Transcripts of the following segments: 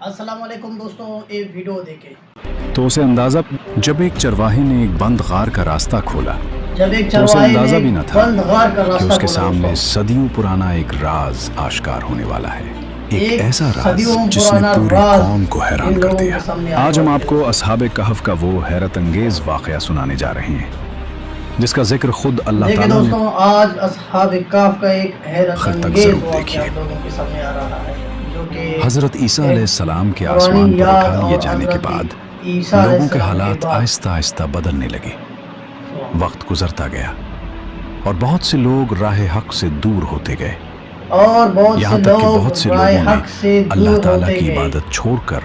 السلام علیکم دوستوں، ایک ویڈیو دیکھیں تو اسے اندازہ جب ایک چرواہے نے ایک بند غار کا راستہ کھولا جب ایک تو اسے چرواہے اندازہ بھی نے نہ تھا بند غار کا کہ راستہ اس کے کھولا سامنے دوستوں۔ صدیوں پرانا ایک راز آشکار ہونے والا ہے، ایک ایسا راز صدیوں جس نے پرانا پوری راز قوم کو حیران ان کر لوگوں دیا۔ کے سامنے آنے آج ہم والا آپ کو اصحاب کہف کا وہ حیرت انگیز واقعہ سنانے جا رہے ہیں جس کا ذکر خود اللہ دیکھیں تعالیٰ نے دوستوں، آج اصحاب کہف کا ایک حیرت آخر تک انگیز ضرور واقعہ دیکھیے۔ لوگوں کے سامنے آ رہا ہے، جو کہ حضرت عیسیٰ علیہ السلام کے قرآنی آسمان پر یاد اٹھا لیے اور جانے کے حضرت بعد عیسیٰ علیہ لوگوں کے السلام حالات بعد آہستہ آہستہ بدلنے لگے۔ وقت گزرتا گیا اور بہت سے لوگ راہ حق سے دور ہوتے گئے، اور بہت یہاں سے تک کہ لوگ بہت سے رائے لوگوں حق سے نے اللہ دور تعالیٰ ہوتے کی گئے۔ عبادت چھوڑ کر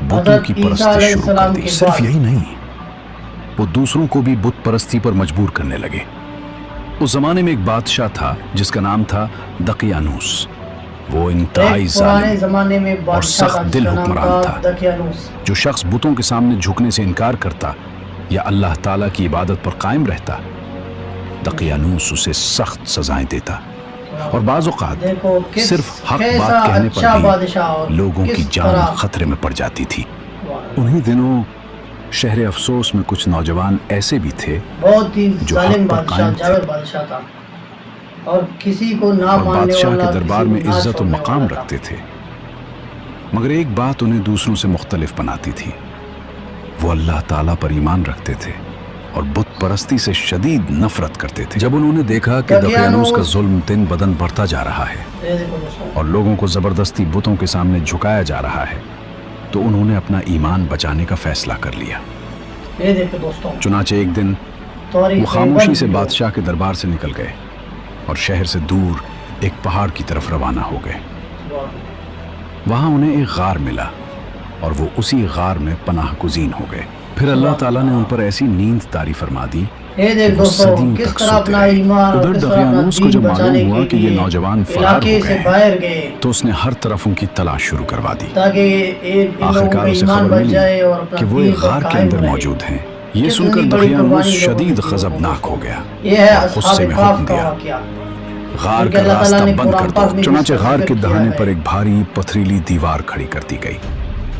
بتوں حضرت کی عیسیٰ پرستش علیہ شروع کر السلام دی۔ کے صرف بعد یہی نہیں، وہ دوسروں کو بھی بت پرستی پر مجبور کرنے لگے۔ اس زمانے میں ایک بادشاہ تھا جس کا نام تھا دقیانوس۔ وہ انتہائی ایک پرانے ظالم زمانے میں اور بادشاہ سخت کا جس دل کا نام حکمران تھا۔ دقیانوس۔ جو شخص بتوں کے سامنے جھکنے سے انکار کرتا یا اللہ تعالیٰ کی عبادت پر قائم رہتا، دقیانوس اسے سخت سزائیں دیتا، اور بعض اوقات دیکھو کس صرف حق کیسا بات کہنے اچھا پر بادشاہ اور بھی لوگوں کس کی جان طرح خطرے میں پڑ جاتی تھی۔ انہی دنوں شہر افسوس میں کچھ نوجوان ایسے بھی تھے بہت ہی جو ظالم حق پر بادشاہ، قائم تھے جاوید بادشاہ تھا، اور کسی کو نہ اور ماننے بادشاہ والا، کے دربار کسی میں کو نہ عزت و چھوڑنے مقام والا تھا۔ رکھتے تھے، مگر ایک بات انہیں دوسروں سے مختلف بناتی تھی، وہ اللہ تعالیٰ پر ایمان رکھتے تھے اور بت پرستی سے شدید نفرت کرتے تھے۔ جب انہوں نے دیکھا کہ دقیانوس کا ظلم دن بدن بڑھتا جا رہا ہے یہ دیکھو دوستوں، اور لوگوں کو زبردستی بتوں کے سامنے جھکایا جا رہا ہے، تو انہوں نے اپنا ایمان بچانے کا فیصلہ کر لیا۔ یہ دیکھو دوستوں، چنانچہ ایک دن تاریخ وہ خاموشی میں سے بند بادشاہ کے دربار سے نکل گئے اور شہر سے دور ایک پہاڑ کی طرف روانہ ہو گئے۔ ہوا۔ وہاں انہیں ایک غار ملا اور وہ اسی غار میں پناہ گزین ہو گئے۔ پھر اللہ تعالیٰ نے ان پر ایسی نیند طاری فرما دی یہ کہ دیکھ وہ دوستوں، صدیوں کس تک طرح سوتے اپنا رہے۔ ایمان اور ادھر کس طرح اپنا دقیانوس کو دین جب بچانے معلوم ہوا کے کہ یہ لیے نوجوان فرار علاقے ہو سے گئے باہر گئے، تو اس نے ہر طرف ان کی تلاش شروع کروا دی۔ تاکہ ان لوگوں آخرکار کا اسے ایمان خبر بچ ملی جائے اور اپنا کہ وہ دین ایک پر غار کے قائم اندر رہے۔ موجود ہیں۔ یہ سن کتنی کر بڑی دقیانوس قربانی لوگوں شدید نے کی غضبناک لوگوں ہو گیا یہ ہے اور غصے اصحاب میں کہف حکم کا دیا، واقعہ، غار کیونکہ کا اللہ تعالیٰ راستہ نے بند قرآن کر پاک دو۔ میں چنانچہ اس کا غار ذکر کے کیا دہانے ہے۔ پر ایک بھاری پتھریلی دیوار کھڑی کر دی گئی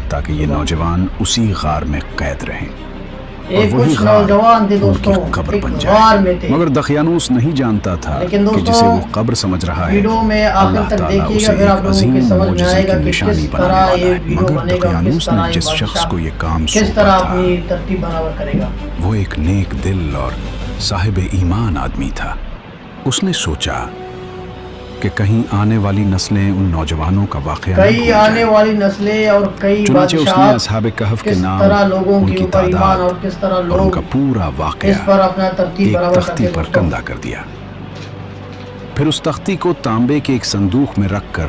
تاکہ یہ نوجوان اسی غار میں قید رہیں اور ایک وہی کچھ غار نوجوان تھے ان کی دوستوں، قبر ایک بن غار میں جائے۔ تھے۔ مگر دقیانوس نہیں جانتا تھا لیکن کہ دوستوں، جسے وہ قبر سمجھ رہا ہے ویڈیو میں آخر اللہ تک تعالیٰ دیکھیے اسے گا، پھر ایک آپ لوگوں عظیم کے سمجھ میں معجزے آئے کی گا کہ نشانی کس بنانے طرح والا یہ ہے۔ ویڈیو مگر بنے گا، کس دقیانوس نے طرح یہ جس شخص بادشاہ کو یہ کام کس سونپا طرح تھا اپنی ترتیب برابر کرے گا۔ وہ ایک نیک دل اور صاحب ایمان آدمی تھا۔ اس نے سوچا کہ کہیں آنے والی نسلیں ان نوجوانوں کا واقعہ نہ کئی بھول آنے جائیں۔ والی نسلیں اور کئی چنانچہ اس نے بادشاہ اصحاب کہف کے کس نام، طرح لوگوں ان کے کی اوپر ایمان تعداد اور کس طرح اور ان لوگ کا پورا واقعہ اس پر اپنا ترتیب ایک برابر تختی کرتے پر دوستوں۔ کندہ کر دیا۔ پھر اس تختی کو تانبے کے ایک صندوق میں رکھ کر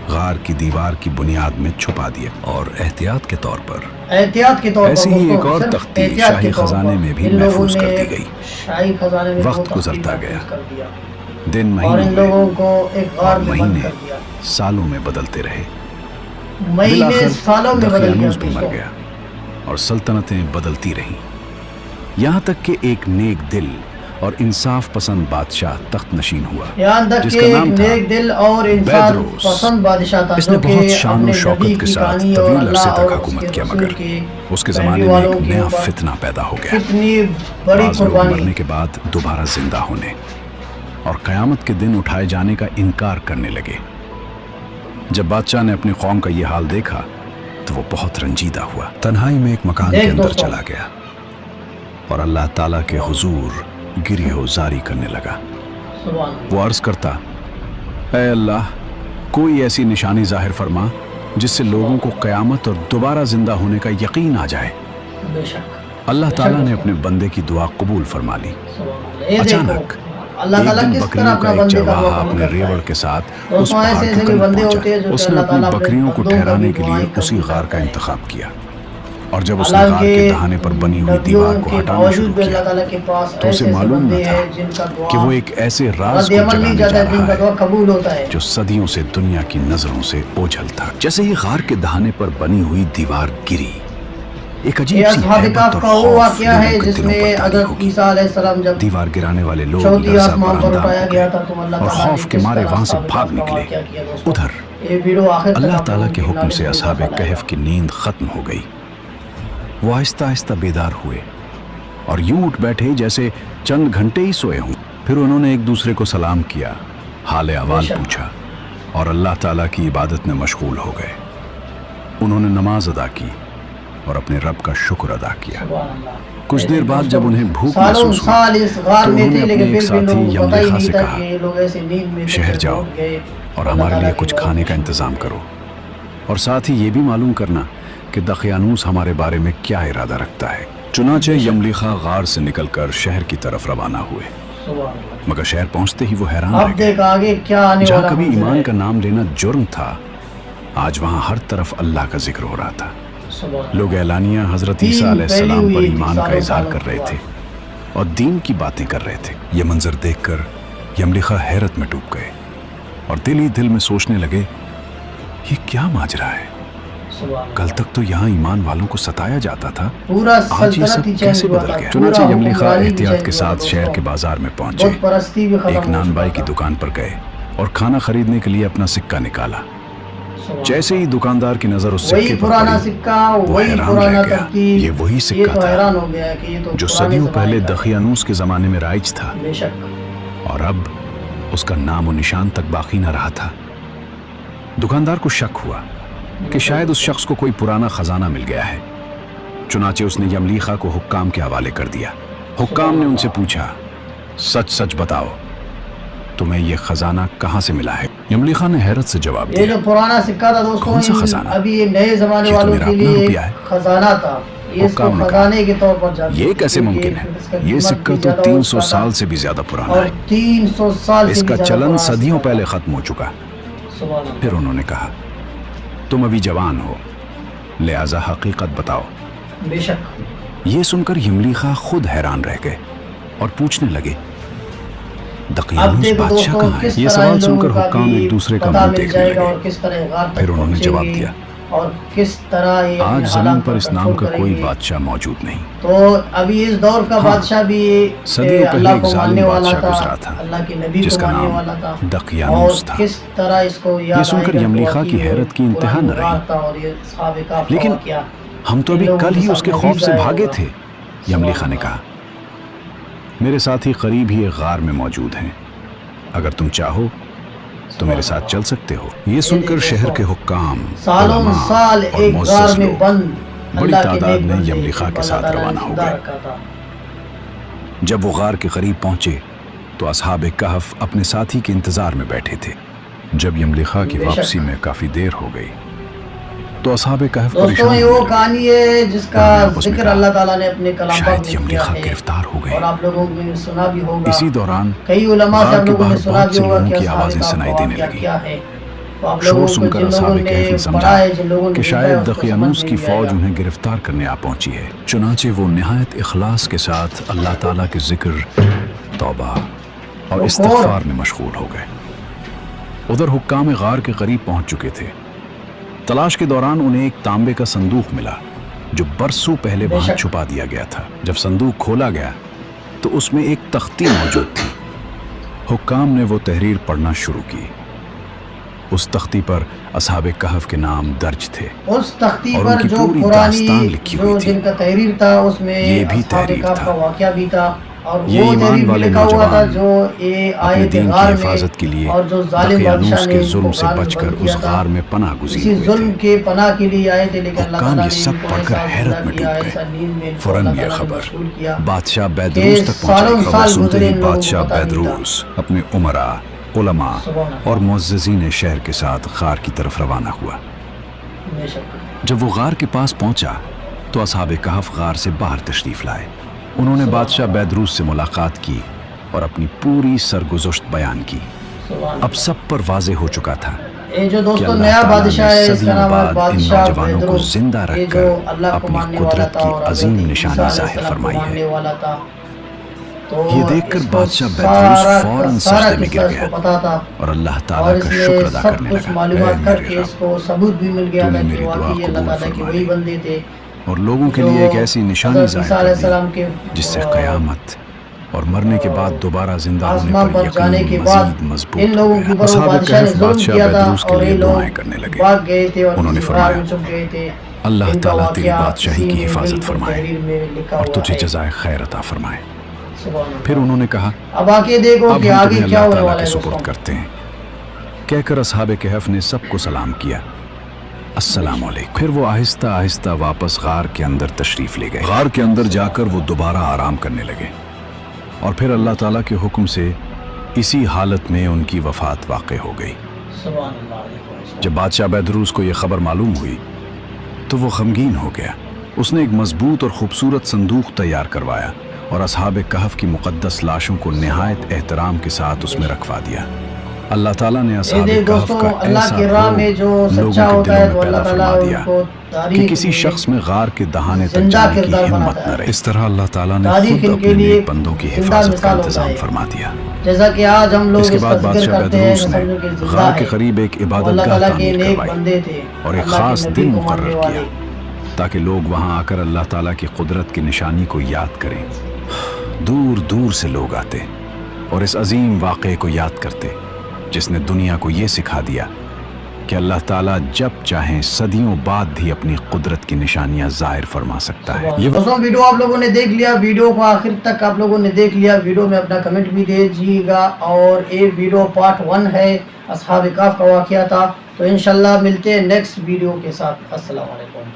غار کی دیوار کی بنیاد میں چھپا دیا اور احتیاط کے طور پر احتیاط کے طور پر ایسی ہی دوستوں، ایک اور صرف تختی احتیاط شاہی کے طور خزانے پر میں بھی ان لوگوں محفوظ نے کر دی گئی۔ شاہی خزانے میں وقت دو تختی گزرتا محفوظ گیا، کر دیا دن اور ان مہینوں لوگوں میں کو ایک غار اور میں بند مہینے کر دیا۔ سالوں میں بدلتے رہے۔ مہینے بالآخر سالوں میں بدل گیا دقیانوس بھی مر دوستوں۔ گیا اور سلطنتیں بدلتی رہیں، یہاں تک کہ ایک نیک دل اور انصاف پسند بادشاہ تخت نشین ہوا یہاں تک جس کہ کا ایک نام تھا نیک دل اور انسان بیدروس۔ پسند بادشاہ تھا، اس نے جو کہ بہت شان و اپنے شوکت نبی کے کی ساتھ کہانی اور طویل عرصے اللہ تک اور اس حکومت کے کیا، رسول مگر کے اس کے پہلے زمانے میں والوں ایک کے نیا اوپر فتنہ پیدا ہو گیا۔ کتنی بڑی بعض لوگ قربانی، مرنے کے بعد دوبارہ زندہ ہونے اور قیامت کے دن اٹھائے جانے کا انکار کرنے لگے۔ جب بادشاہ نے اپنی قوم کا یہ حال دیکھا تو وہ بہت رنجیدہ ہوا، تنہائی میں ایک مکان کے اندر چلا گیا اور اللہ تعالیٰ کے حضور گریہ و زاری کرنے لگا۔ سبحان اللہ۔ وہ عرض کرتا، اے اللہ، کوئی ایسی نشانی ظاہر فرما جس سے لوگوں کو قیامت اور دوبارہ زندہ ہونے کا یقین آ جائے۔ بے شک اللہ تعالیٰ نے اپنے بندے کی دعا قبول فرما لی۔ سبحان اللہ۔ یہ اچانک دیکھو اللہ ایک تعالیٰ دن کس طرح بکریوں اپنا کا ایک بندے کا دعا چرواہا قبول اپنے کرتا ہے۔ ریوڑ کے ساتھ اس دوستوں، پہاڑ ایسے کے ایسے بھی قریب بندے ہوتے ہیں پہنچا۔ جو اس کہ نے اللہ اپنی تعالیٰ اپنے بکریوں کو بندوں کا ٹھہرانے بھی کے لیے دعائیں اسی قبول غار کا کرتا ہے۔ انتخاب کیا، اور جب اس نے غار حالانکہ کے دہانے پر بنی ہوئی دیوار کو نبیوں کے ہٹانا باوجود شروع بھی اللہ کیا تعالیٰ کے پاس تو اسے ایسے معلوم نہ بندے تھا ہیں جن کا دعا کہ وہ ایک ایسے راز رد کو عمل نہیں جگانے جاتا جا ہے، جن رہا کا ہے دعا قبول ہوتا ہے۔ جو صدیوں سے دنیا کی نظروں سے اوجھل تھا۔ جیسے ہی غار کے دہانے پر بنی ہوئی دیوار گری، ایک عجیب یہ سی اصحاب ہیبت کہف اور کا وہ خوف واقعہ ہے لوگوں کے جس دلوں میں پر طاری حضرت ہوگی۔ عیسیٰ علیہ السلام جب دیوار گرانے والے لوگ چوتھی لرزہ آسمان پر پرندہ اٹھایا ہو گیا گئے تھا تو اللہ اور تعالیٰ نے خوف کے کس مارے طرح وہاں سے اصحاب بھاگ کہف کا نکلے۔ واقعہ کیا دوستوں۔ ادھر یہ ویڈیو آخر تک اللہ آپ تعالیٰ لوگوں کے کی حکم نالج سے میں اصحاب اضافہ لائے کہف گا۔ کی نیند ختم ہو گئی۔ وہ آہستہ آہستہ بیدار ہوئے اور یوں اٹھ بیٹھے جیسے چند گھنٹے ہی سوئے ہوں۔ پھر انہوں نے ایک دوسرے کو سلام کیا، حال احوال پوچھا اور اللہ تعالیٰ کی عبادت میں مشغول ہو گئے۔ انہوں نے نماز ادا کی اور اپنے رب کا شکر ادا کیا۔ سبحان اللہ۔ کچھ دیر بعد جب انہیں بھوک سالوں محسوس ہوئی سال اس غار تو میں انہوں نے تھے، اپنے لیکن ایک پھر بھی ساتھی لوگوں کو پتہ ہی یملیخا نہیں سے تھا کہا، کہ یہ لوگ ایسے نیند میں شہر جاؤ اور ہمارے لیے کچھ کھانے کا انتظام کرو، اور ساتھ ہی یہ بھی معلوم کرنا کہ دقیانوس ہمارے بارے میں کیا ارادہ رکھتا ہے۔ چنانچہ یملیخا غار سے نکل کر شہر کی طرف روانہ ہوئے، مگر شہر پہنچتے ہی وہ حیران رہ اب گئے۔ دیکھ آگے کیا آنے جہاں والا کبھی منظر ایمان ہے۔ کا نام لینا جرم تھا، آج وہاں ہر طرف اللہ کا ذکر ہو رہا تھا۔ لوگ اعلانیہ حضرت عیسیٰ علیہ السلام پر ایمان کا اظہار کر رہے تھے اور دین کی باتیں کر رہے تھے۔ یہ منظر دیکھ کر یملیخا حیرت میں ڈوب گئے اور دل ہی دل میں سوچنے لگے، یہ کیا ماجرا ہے؟ کل تک تو یہاں ایمان والوں کو ستایا جاتا تھا، پورا آج یہ سلطنت ہی سب چینج کیسے ہوا بدل تھا، گیا؟ پورا چنانچہ یملیخا حکمرانی بھی احتیاط چینج کے ہوا ساتھ تھا شہر دوستوں۔ کے بازار میں پہنچے، بت پرستی بھی ختم ایک ہو نان چکا بائی کی تھا۔ دکان پر گئے اور کھانا خریدنے کے لیے اپنا سکہ نکالا۔ جیسے ہی دکاندار کی نظر اس وہی سکے پر پرانا پڑی، سکہ، وہ وہی حیران پرانا رہ گیا۔ ترتیب، یہ وہی یہ سکہ تو تھا حیران ہو گیا کہ یہ تو جو پرانے صدیوں زمانے پہلے کا ہے۔ دقیانوس کے زمانے میں رائج تھا، بے شک۔ اور اب اس کا نام و نشان تک باقی نہ رہا تھا۔ دکاندار کو شک ہوا کہ شاید اس شخص کو کوئی پرانا خزانہ مل گیا ہے، چنانچہ اس نے یملیخا کو حکام کے حوالے کر دیا۔ حکام نے ان سے پوچھا، سچ سچ بتاؤ، تمہیں یہ خزانہ کہاں سے ملا ہے؟ یملیخا نے حیرت سے جواب یہ دیا، جو پرانا سکہ تھا دوستوں، کون سا خزانہ؟ ابھی یہ نئے زمانے یہ تو والوں میرا کے اپنا لیے روپیہ ہے۔ ایک خزانہ تھا، یہ اس کو حکام نے کہا، خزانے کے طور پر جانتے یہ تھے، کیسے کیونکہ ممکن ہے؟ اس کا یہ قیمت سکہ بھی تو زیادہ 300 ہوتا تھا، سال سے بھی زیادہ پرانا اور ہے، 300 سال اس سے بھی کا زیادہ چلن پرانا صدیوں سکہ تھا۔ پہلے ختم ہو چکا۔ سبحان اللہ۔ پھر انہوں نے کہا، تم ابھی جوان ہو، لہذا حقیقت بتاؤ۔ بے شک۔ یہ سن کر یملیخا خود حیران رہ گئے اور پوچھنے لگے، اب دقیانوس دیکھو بادشاہ دوستوں کہاں ہے؟ کس یہ طرح سوال ان سن لوگوں کر کا حکام بھی ایک دوسرے کا پتہ منہ مل دیکھنے جائے گا لگے۔ اور کس طرح غار تک پھر انہوں نے پہنچیں جواب گے دیا، اور کس طرح یہ آج اپنے زمین حالات پر اس نام کا کنٹرول کوئی کریں گے۔ بادشاہ موجود نہیں۔ تو ابھی اس دور کا ہاں، بادشاہ بھی صدیوں پہلے اللہ ایک کو ظالم ماننے والا بادشاہ گزرا تھا، تھا اللہ کے نبی جس کو کا ماننے نام والا تھا، اور دقیانوس تھا۔ کس طرح اس کو یاد یہ سن کر آئے گا یملیخا کہ کی وہ حیرت کی انتہا پرانا نہ رہی۔ غار تھا اور یہ اصحاب کہف کا لیکن واقعہ ہم تو ان ابھی لوگوں کل کے ہی اس کے سامنے خوف بھی سے ظاہر بھاگے ہوگا۔ تھے، یملیخا نے کہا۔ میرے ساتھی قریب ہی ایک غار میں موجود ہیں، اگر تم چاہو تو میرے ساتھ چل سکتے ہو۔ یہ سن کر شہر کے حکام، سالوں علماء سال اور ایک غار معزز میں لوگ بند بڑی اللہ کے تعداد نیک میں بندے یملیخا کے اللہ ساتھ تعالیٰ نے روانہ ہو زندہ گئے۔ رکھا تھا۔ جب وہ غار کے قریب پہنچے تو اصحاب کہف اپنے ساتھی کے انتظار میں بیٹھے تھے۔ جب یملیخا کی بے شک۔ واپسی میں کافی دیر ہو گئی تو اصحاب کہف دوستوں پریشان یہ وہ ہونے لگے۔ کہانی ہے جس کا انہوں نے آپس میں ذکر کہا، اللہ تعالیٰ نے اپنے کلام پاک شاید میں کیا یملیخا ہے گرفتار ہو گئے۔ اور آپ لوگوں نے سنا بھی ہوگا، اسی دوران کئی علماء سے غار آپ کے لوگوں نے باہر سنا بہت بھی سے ہوگا لوگوں کہ کی اصحاب آوازیں کہف سنائی کا دینے واقعہ لگیں۔ کیا ہے۔ تو آپ شور لوگوں سن کو کر جن اصحاب لوگوں کہف نے نے سمجھا پڑھا ہے، جن لوگوں نے کہ دیکھا ہے، شاید اس کو دقیانوس سمجھ کی میں بھی آئے فوج گا۔ انہیں گرفتار کرنے آ پہنچی ہے۔ چنانچہ وہ نہایت اخلاص کے ساتھ اللہ تعالیٰ کے ذکر، توبہ اور استغفار میں مشغول ہو گئے۔ ادھر حکام غار کے قریب پہنچ چکے تھے۔ تلاش کے دوران انہیں ایک تانبے کا صندوق ملا جو برسوں پہلے بے وہاں شک۔ چھپا دیا گیا تھا۔ جب صندوق کھولا گیا تو اس میں ایک تختی موجود تھی۔ حکام نے وہ تحریر پڑھنا شروع کی۔ اس تختی پر اصحاب کہف کے نام درج تھے اس تختی اور ان پر کی جو پوری پرانی داستان لکھی ہوئی جو تھی۔ جن کا تحریر تھا اس میں یہ بھی اصحاب تحریر کہف تھا۔ کا واقعہ بھی تھا، اور یہ وہ ایمان تحریر بھی والے لکھا ہوا تھا نوجوان جو یہ اپنے آئے تھے دین غار کی میں، حفاظت کے لیے اور جو ظالم بادشاہ دقیانوس نے کے ان کو ظلم سے غار میں بچ کر بند کیا اس تھا، غار میں پناہ گزین اسی ہوئے ظلم تھے۔ کے پناہ کے لیے آئے تھے، لیکن اللہ حکام تعالیٰ یہ نے سب ان کو پڑھ کر ایسا حیرت عمدہ میں کیا، ڈوب ایسا گئے۔ نیند میں ان کو فوراً اللہ یہ تعالیٰ نے خبر مشغول کیا بادشاہ کہ بیدروس تک سالوں پہنچائی۔ سال خبر سنتے گزرے ہی ان لوگوں کو بادشاہ پتہ نہیں تھا۔ بیدروس اپنے امراء، علماء سبحان اللہ۔ اور معززین شہر کے ساتھ غار کی طرف روانہ ہوا۔ بے شک۔ جب وہ غار کے پاس پہنچا تو اصحاب کہف غار سے باہر تشریف لائے۔ انہوں نے بادشاہ بیدروس سے ملاقات کی اور اپنی پوری سرگزشت بیان کی۔ سبحان اب سب پر واضح ہو چکا تھا یہ جو کہ دوستوں اللہ نیا تعالیٰ بادشاہ ہے، نے اس کا صدیوں نام ہے بعد ان بادشاہ نوجوانوں کو بیدروس۔ زندہ یہ رکھ جو کر اللہ کو اپنی ماننے والا قدرت تھا کی اور حضرت عظیم عیسیٰ نشانی علیہ ظاہر السلام کو فرمائی ماننے ہے۔ والا تھا۔ تو یہ دیکھ کر اس کو بادشاہ بیدروس سارا فوراً سارا سجدے میں قصہ گر اس گیا کو پتا تھا، اور اللہ اور تعالیٰ اس کا نے شکر ادا سب کرنے کچھ لگا۔ اے معلومات کر میرے کے اس رب، کو ثبوت بھی مل گیا تو نے تھا کہ میری دعا واقعی اللہ قبول تعالیٰ کے فرما وہی لی بندے تھے اور لوگوں کے جو لیے ایک ایسی نشانی حضرت عیسیٰ ظاہر علیہ کر دی السلام کے جس سے قیامت اور مرنے کے بعد دوبارہ زندہ ہونے آسمان پر پر جانے کے یقین بعد مزید مضبوط ان ہو لوگوں کے گیا۔ اوپر وہ اصحاب بادشاہ نے کہف ظلم بادشاہ کیا تھا بیدروس کے اور لیے یہ لوگ دعائیں کرنے لگے۔ بھاگ گئے تھے اور انہوں نے کسی غار فرمایا، میں چھپ گئے تھے۔ اللہ ان کا تعالیٰ تیری واقعہ بادشاہی اسی کی میں حفاظت بالکل فرمائے تحریر میں لکھا اور ہوا تجھے ہے۔ جزائے خیر عطا فرمائے۔ سبحان اللہ۔ پھر انہوں نے کہا، اب آگے دیکھو اب کہ ہم آگے تمہیں کیا اللہ ہونے تعالیٰ والا کے ہے سپرد دوستوں۔ کرتے ہیں۔ کہہ کر اصحاب کہف نے سب کو سلام کیا، السلام علیکم۔ پھر وہ آہستہ آہستہ واپس غار کے اندر تشریف لے گئے۔ غار کے اندر جا کر وہ دوبارہ آرام کرنے لگے اور پھر اللہ تعالیٰ کے حکم سے اسی حالت میں ان کی وفات واقع ہو گئی۔ سبحان اللہ علیہ جب بادشاہ بیدروس کو یہ خبر معلوم ہوئی تو وہ غمگین ہو گیا۔ اس نے ایک مضبوط اور خوبصورت صندوق تیار کروایا اور اصحاب کہف کی مقدس لاشوں کو نہایت احترام کے ساتھ اس میں رکھوا دیا۔ اللہ تعالیٰ نے اصحاب دیکھ کہف دوستوں، کا اللہ ایسا کی راہ میں جو روح سچا لوگوں کے ہوتا ہے دلوں تو میں اللہ پیدا تعالیٰ فرما ان دیا کو کہ تاریخ کسی میں شخص میں غار کے دہانے تک زندہ جانے کی کردار ہمت بناتا نہ ہے۔ رہی۔ اس طرح اللہ تعالیٰ نے تاریخ خود ان کے اپنے لیے نیک بندوں کی زندہ حفاظت کا مثال ہوتا انتظام ہے۔ فرما دیا۔ جیسا کہ آج ہم لوگ اس کے اس کا بعد ذکر بادشاہ کرتے ہیں بیدروس کہ نے سمجھو کہ زندہ غار کے ہے۔ قریب ایک وہ عبادت اللہ گاہ تعالیٰ کے تعمیر نیک کروائی بندے تھے اور ایک اللہ کے خاص نبی دن کو ماننے مقرر کیا والے۔ تاکہ لوگ وہاں آ کر اللہ تعالیٰ کی قدرت کی نشانی کو یاد کریں۔ دور دور سے لوگ آتے اور اس عظیم واقعے کو یاد کرتے جس نے دنیا کو یہ سکھا دیا کہ اللہ تعالیٰ جب چاہیں صدیوں بعد بھی اپنی قدرت کی نشانیاں ظاہر فرما سکتا ہے۔ یہ دوستوں ویڈیو آپ لوگوں نے دیکھ لیا، ویڈیو کو آخر تک آپ لوگوں نے دیکھ لیا۔ ویڈیو میں اپنا کمنٹ بھی دیجیے گا اور یہ ویڈیو پارٹ 1 ہے، اصحاب کہف کا واقعہ تھا۔ تو انشاءاللہ ملتے ہیں نیکسٹ ویڈیو کے ساتھ۔ السلام علیکم۔